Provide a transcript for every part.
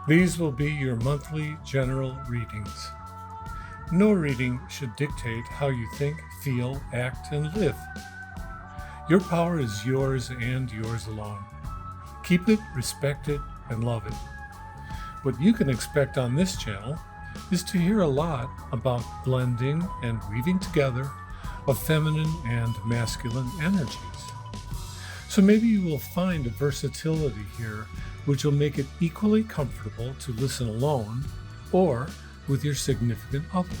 These will be your monthly general readings. No reading should dictate how you think, feel, act, and live. Your power is yours and yours alone. Keep it, respect it, and love it. What you can expect on this channel is to hear a lot about blending and weaving together of feminine and masculine energies. So maybe you will find a versatility here which will make it equally comfortable to listen alone or with your significant other.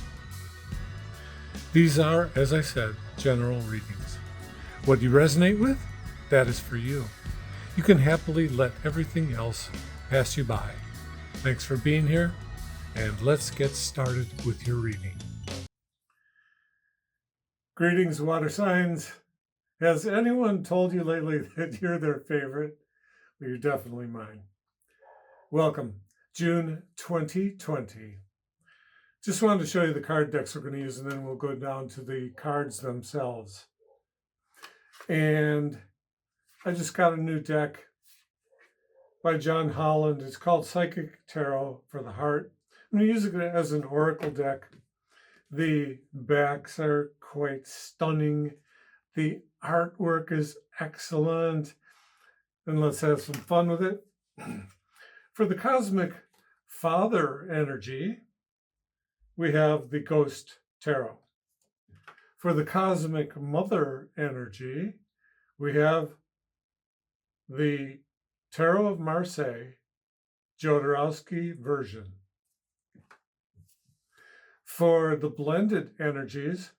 These are, as I said, general readings. What you resonate with, that is for you. You can happily let everything else pass you by. Thanks for being here, and let's get started with your reading. Greetings, water signs. Has anyone told you lately that you're their favorite? Well, you're definitely mine. Welcome, June 2020. Just wanted to show you the card decks we're going to use, and then we'll go down to the cards themselves. And I just got a new deck by John Holland. It's called Psychic Tarot for the Heart. I'm going to use it as an oracle deck. The backs are quite stunning. The artwork is excellent. And let's have some fun with it. For the Cosmic Father energy, we have the Ghost Tarot. For the Cosmic Mother energy, we have the Tarot of Marseille, Jodorowsky version. For the blended energies,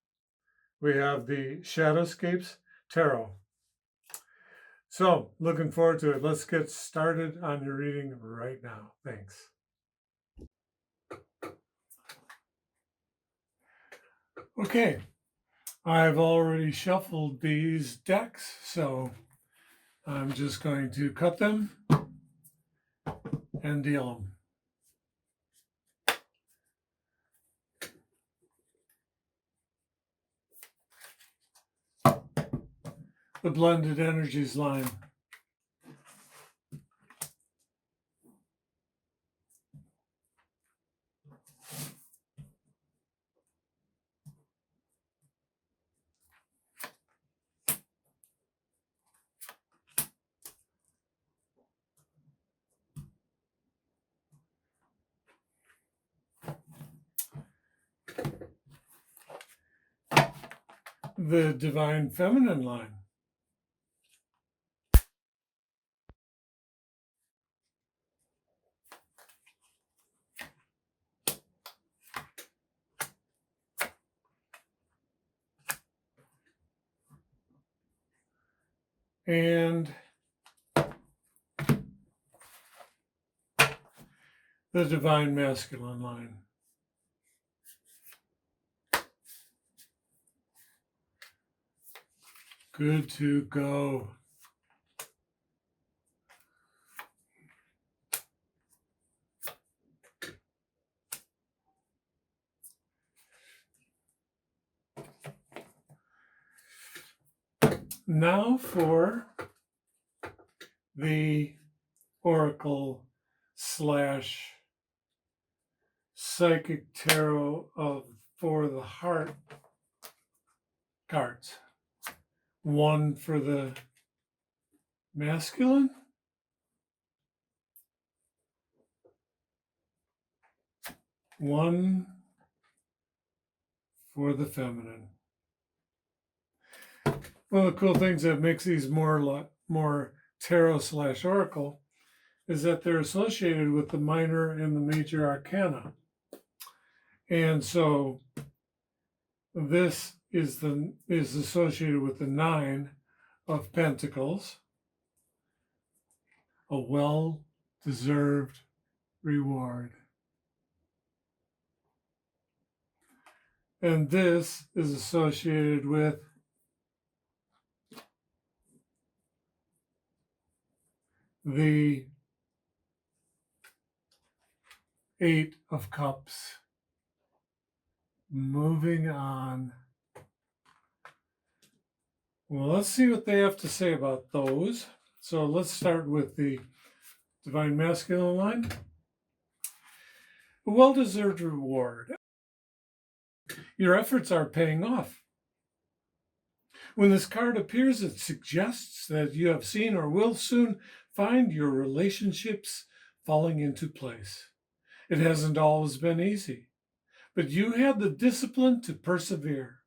we have the Shadowscapes Tarot. So, looking forward to it. Let's get started on your reading right now. Thanks. Okay, I've already shuffled these decks, so I'm just going to cut them and deal them. The Blended Energies line. The Divine Feminine line. And the Divine Masculine line. Good to go. Now for the Oracle / Psychic Tarot for the Heart cards. One for the masculine, one for the feminine. One of the cool things that makes these more tarot / oracle is that they're associated with the minor and the major arcana. And so this is associated with the 9 of Pentacles, a well-deserved reward. And this is associated with the 8 of Cups. Moving on. Well, let's see what they have to say about those. So let's start with the Divine Masculine line. A well-deserved reward. Your efforts are paying off. When this card appears, it suggests that you have seen or will soon find your relationships falling into place. It hasn't always been easy, but you had the discipline to persevere.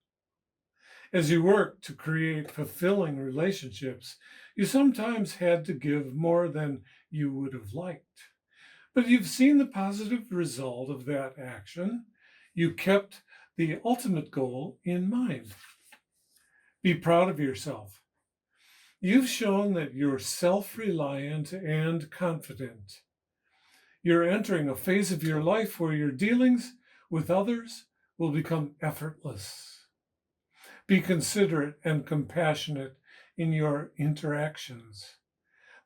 As you work to create fulfilling relationships, you sometimes had to give more than you would have liked. But you've seen the positive result of that action. You kept the ultimate goal in mind. Be proud of yourself. You've shown that you're self-reliant and confident. You're entering a phase of your life where your dealings with others will become effortless. Be considerate and compassionate in your interactions.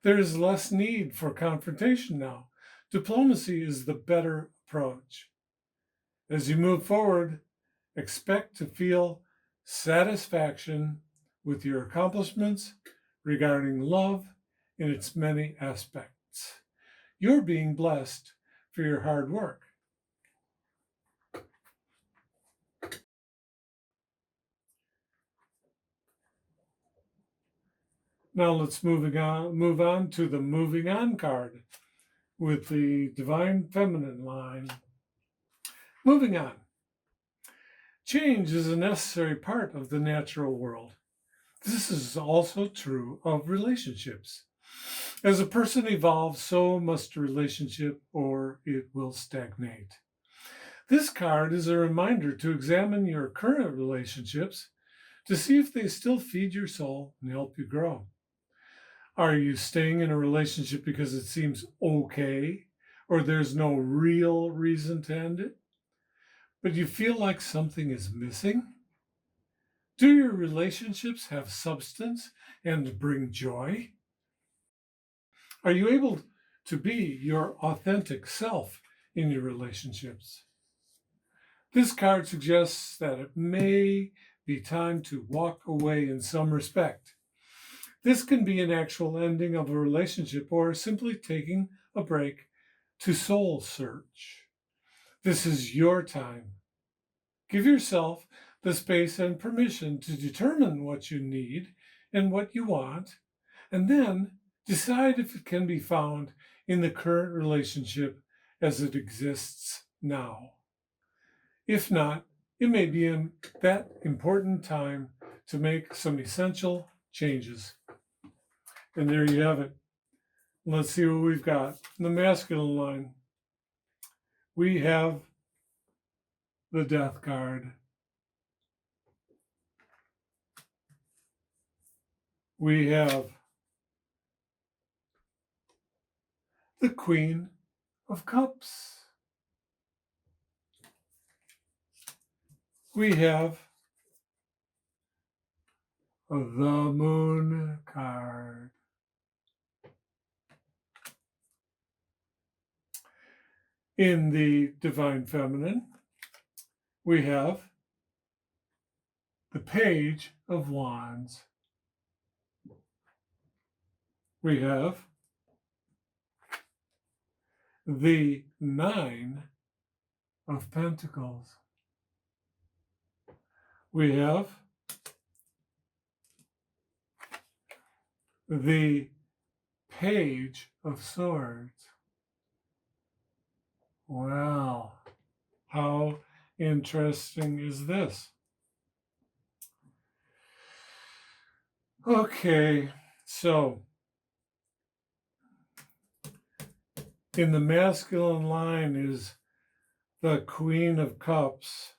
There is less need for confrontation now. Diplomacy is the better approach. As you move forward, expect to feel satisfaction with your accomplishments regarding love in its many aspects. You're being blessed for your hard work. Now let's move on to the moving on card with the Divine Feminine line. Moving on. Change is a necessary part of the natural world. This is also true of relationships. As a person evolves, so must a relationship, or it will stagnate. This card is a reminder to examine your current relationships to see if they still feed your soul and help you grow. Are you staying in a relationship because it seems okay, or there's no real reason to end it, but you feel like something is missing? Do your relationships have substance and bring joy? Are you able to be your authentic self in your relationships? This card suggests that it may be time to walk away in some respect. This can be an actual ending of a relationship or simply taking a break to soul search. This is your time. Give yourself the space and permission to determine what you need and what you want, and then decide if it can be found in the current relationship as it exists now. If not, it may be that important time to make some essential changes. And there you have it. Let's see what we've got. In the masculine line, we have the Death card. We have the Queen of Cups. We have the Moon card. In the Divine Feminine, we have the Page of Wands. We have the Nine of Pentacles. We have the Page of Swords. Wow, how interesting is this? Okay, so in the masculine line is the Queen of Cups,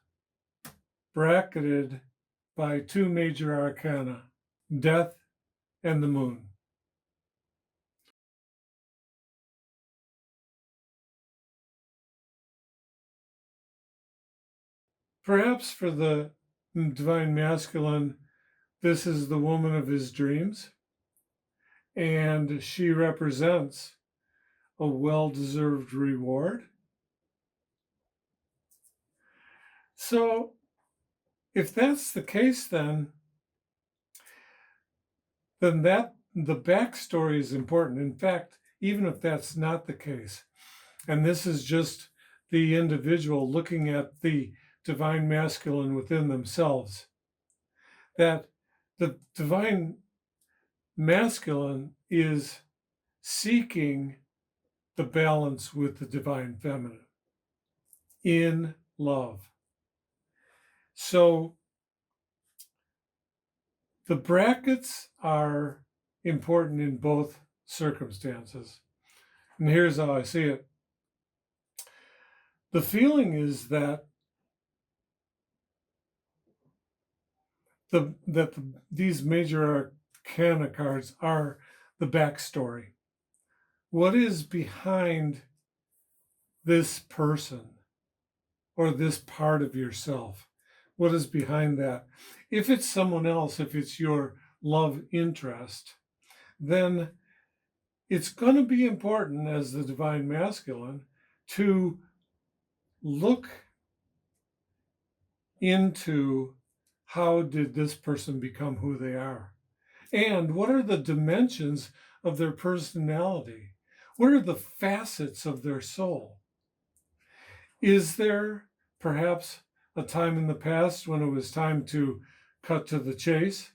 bracketed by two major arcana, Death and the Moon. Perhaps for the Divine Masculine, this is the woman of his dreams, and she represents a well-deserved reward. So if that's the case, then that the backstory is important. In fact, even if that's not the case, and this is just the individual looking at the divine masculine within themselves, that the divine masculine is seeking the balance with the divine feminine in love. So the brackets are important in both circumstances. And here's how I see it. The feeling is that these major arcana cards are the backstory. What is behind this person or this part of yourself? What is behind that? If it's someone else, if it's your love interest, then it's going to be important as the divine masculine to look into how did this person become who they are? And what are the dimensions of their personality? What are the facets of their soul? Is there perhaps a time in the past when it was time to cut to the chase,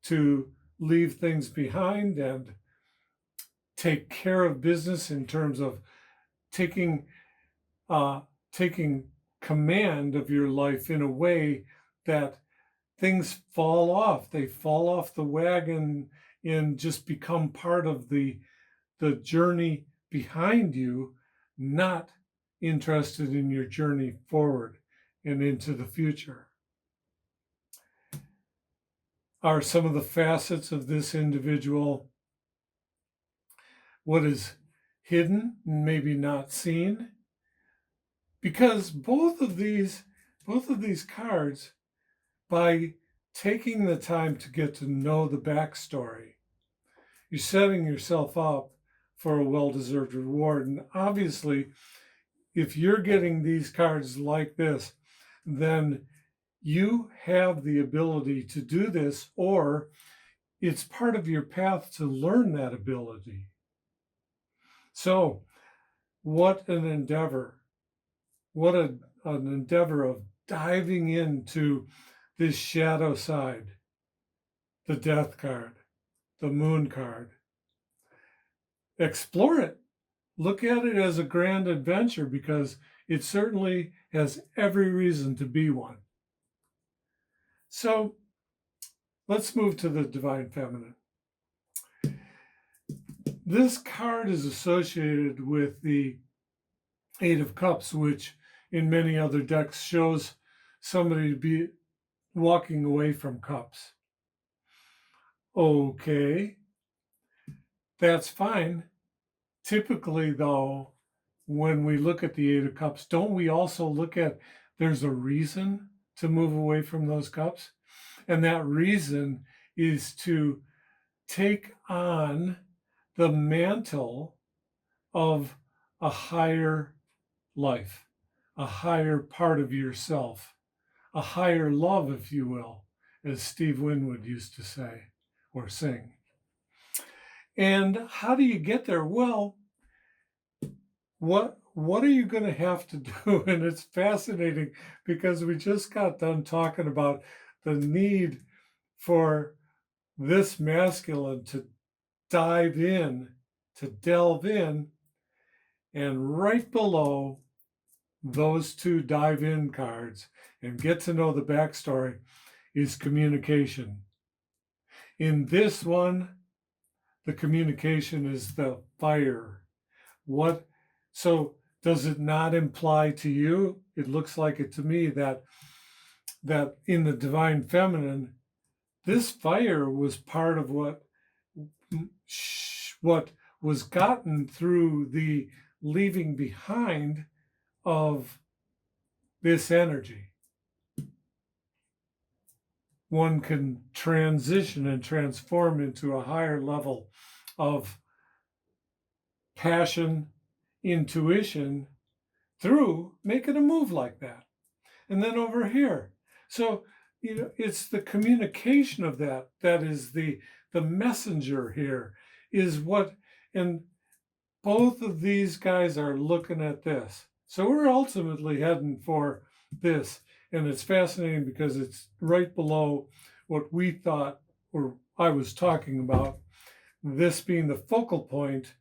to leave things behind and take care of business in terms of taking command of your life in a way that things fall off. They fall off the wagon and just become part of the journey behind you, not interested in your journey forward and into the future. Are some of the facets of this individual what is hidden, maybe not seen? Because both of these cards, by taking the time to get to know the backstory, you're setting yourself up for a well-deserved reward. And obviously, if you're getting these cards like this, then you have the ability to do this, or it's part of your path to learn that ability. So, what an endeavor. What an endeavor of diving into this shadow side, the death card, the moon card. Explore it. Look at it as a grand adventure because it certainly has every reason to be one. So let's move to the divine feminine. This card is associated with the Eight of Cups, which in many other decks shows somebody to be walking away from cups. Okay, that's fine. Typically, though, when we look at the Eight of Cups, don't we also look at there's a reason to move away from those cups? And that reason is to take on the mantle of a higher life, a higher part of yourself, a higher love, if you will, as Steve Winwood used to say or sing. And how do you get there? Well, what are you going to have to do? And it's fascinating because we just got done talking about the need for this masculine to dive in, to delve in, and right below those two dive in cards and get to know the backstory is communication. In this one, the communication is the fire. So does it not imply to you? It looks like it to me that in the divine feminine, this fire was part of what was gotten through the leaving behind of this energy. One can transition and transform into a higher level of passion, intuition through making a move like that. And then over here. So, it's the communication of that is the messenger here is what, and both of these guys are looking at this. So we're ultimately heading for this. And it's fascinating because it's right below what we thought, or I was talking about, this being the focal point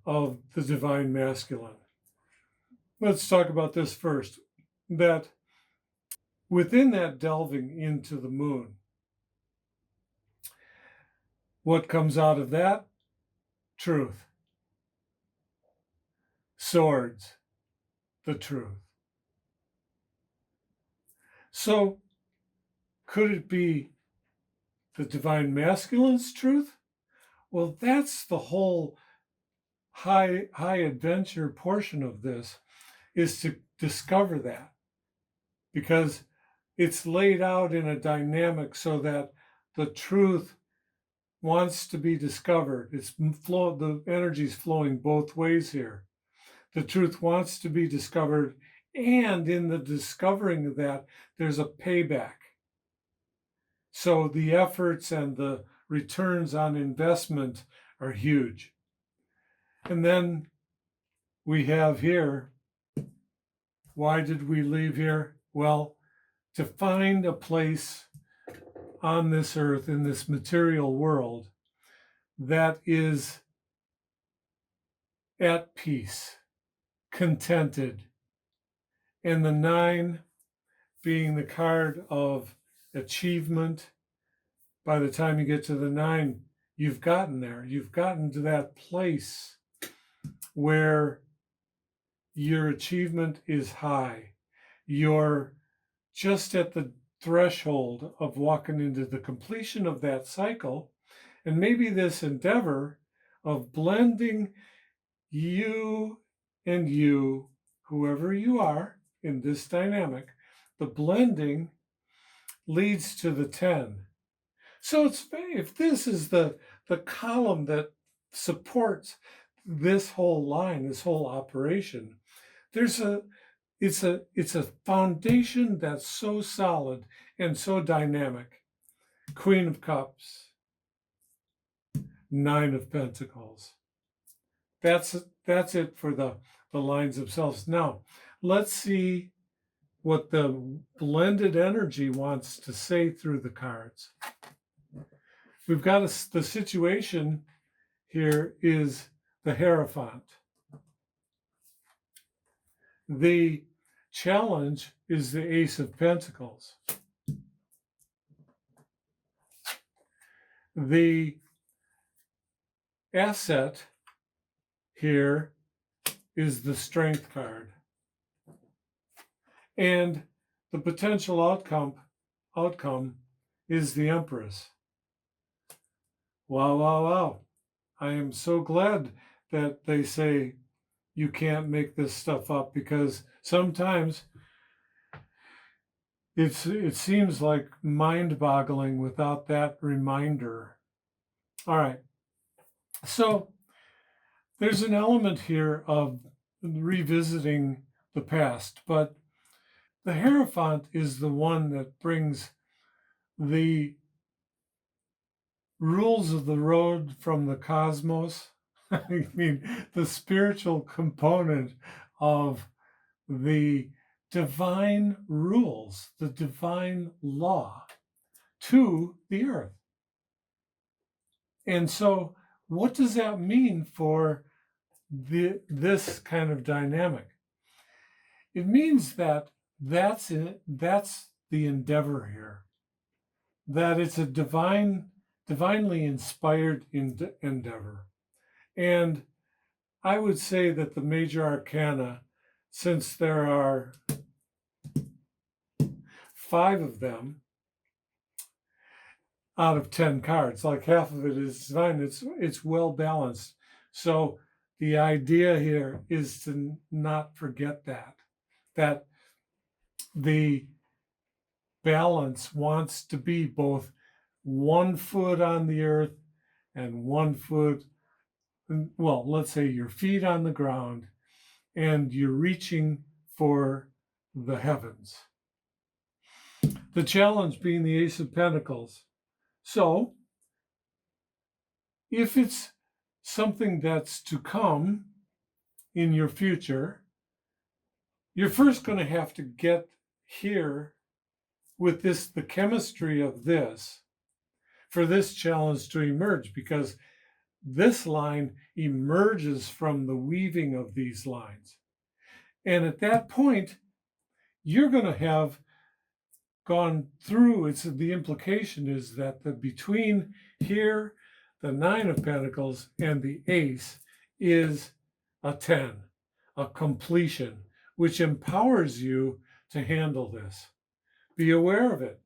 of the divine masculine. Let's talk about this first, that within that delving into the moon, what comes out of that? Truth. Swords, the truth. So, could it be the divine masculine's truth? Well, that's the whole high adventure portion of this, is to discover that, because it's laid out in a dynamic so that the truth wants to be discovered. The energy is flowing both ways here. The truth wants to be discovered, and in the discovering of that, there's a payback. So the efforts and the returns on investment are huge. And then we have here, why did we leave here? Well, to find a place on this earth, in this material world, that is at peace, contented. And the 9 being the card of achievement. By the time you get to the 9, you've gotten there. You've gotten to that place where your achievement is high. You're just at the threshold of walking into the completion of that cycle. And maybe this endeavor of blending you and you, whoever you are in this dynamic, the blending leads to the 10. So if this is the column that supports this whole line, this whole operation, it's a foundation that's so solid and so dynamic. Queen of Cups, 9 of Pentacles. That's it for the lines themselves. Now, let's see what the blended energy wants to say through the cards. We've got the situation here is the Hierophant. The challenge is the Ace of Pentacles. The asset here is the Strength card. And the potential outcome is the Empress. Wow, wow, wow. I am so glad that they say you can't make this stuff up, because sometimes it seems like mind-boggling without that reminder. All right. So there's an element here of revisiting the past, but the Hierophant is the one that brings the rules of the road from the cosmos. I mean, the spiritual component of the divine rules, the divine law to the earth. And so what does that mean for this kind of dynamic? It means that that's the endeavor here, that it's a divinely inspired endeavor. And I would say that the major arcana, since there are 5 of them out of 10 cards, like half of it is divine, it's well balanced. So the idea here is to not forget that the balance wants to be both 1 foot on the earth and 1 foot, well, let's say your feet on the ground, and you're reaching for the heavens. The challenge being the Ace of Pentacles. So, if it's something that's to come in your future, you're first going to have to get here with this, the chemistry of this, for this challenge to emerge, because this line emerges from the weaving of these lines. And at that point, you're going to have gone through, the implication is that between here, the 9 of Pentacles, and the Ace is a 10, a completion, which empowers you to handle this. Be aware of it.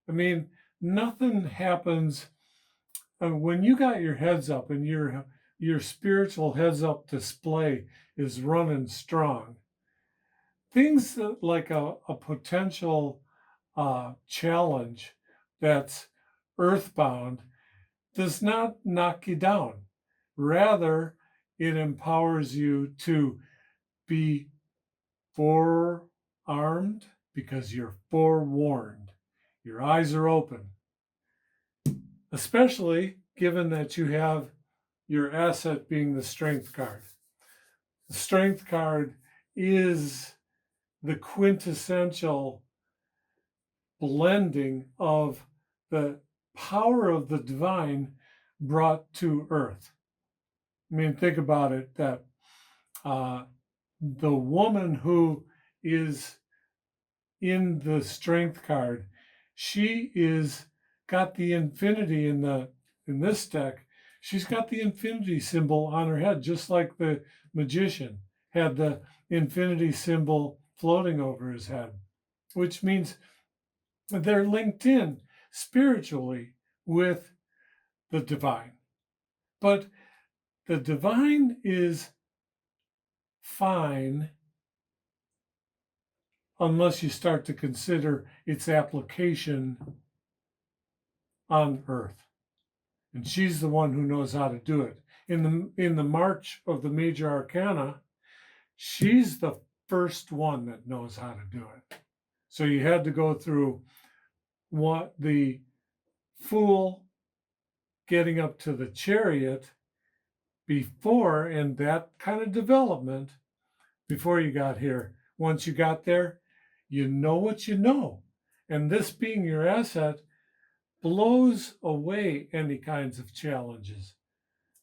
I mean, nothing happens when you got your heads up and your spiritual heads up display is running strong. Things like a potential challenge that's earthbound does not knock you down. Rather, it empowers you to be forearmed because you're forewarned. Your eyes are open, especially given that you have your asset being the Strength card. The Strength card is the quintessential blending of the power of the divine brought to earth. I mean, think about it, that the woman who is in the Strength card, she is got the infinity in this deck. She's got the infinity symbol on her head, just like the magician had the infinity symbol floating over his head, which means they're linked in spiritually with the divine. But the divine is fine unless you start to consider its application on earth. And she's the one who knows how to do it. In the march of the major arcana, she's the first one that knows how to do it. So you had to go through what the Fool getting up to the Chariot before, and that kind of development before you got here. Once you got there, you know what you know. And this being your asset blows away any kinds of challenges.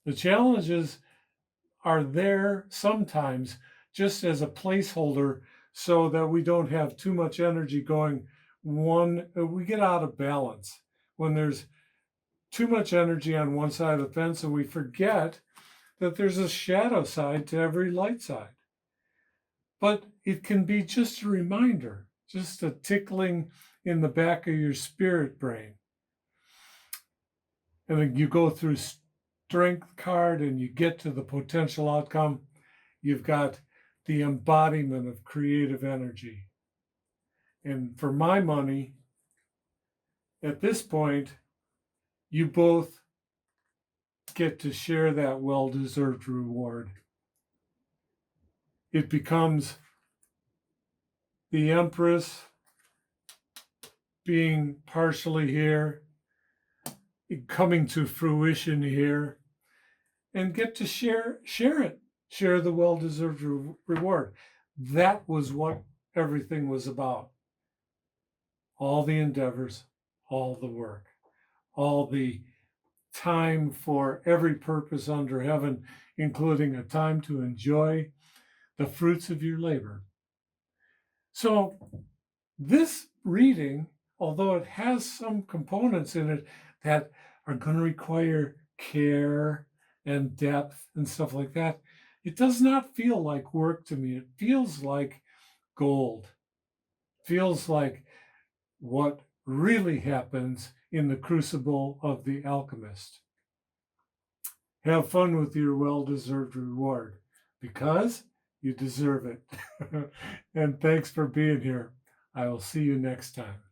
The challenges are there sometimes just as a placeholder so that we don't have too much energy going we get out of balance when there's too much energy on one side of the fence, and we forget that there's a shadow side to every light side. But it can be just a reminder, just a tickling in the back of your spirit brain. And then you go through Strength card and you get to the potential outcome. You've got the embodiment of creative energy. And for my money, at this point, you both get to share that well-deserved reward. It becomes the Empress being partially here, coming to fruition here, and get to share it, share the well-deserved reward. That was what everything was about. All the endeavors, all the work, all the time for every purpose under heaven, including a time to enjoy the fruits of your labor. So this reading, although it has some components in it that are going to require care and depth and stuff like that, it does not feel like work to me. It feels like gold. It feels like what really happens in the crucible of the alchemist. Have fun with your well-deserved reward, because you deserve it. And thanks for being here. I will see you next time.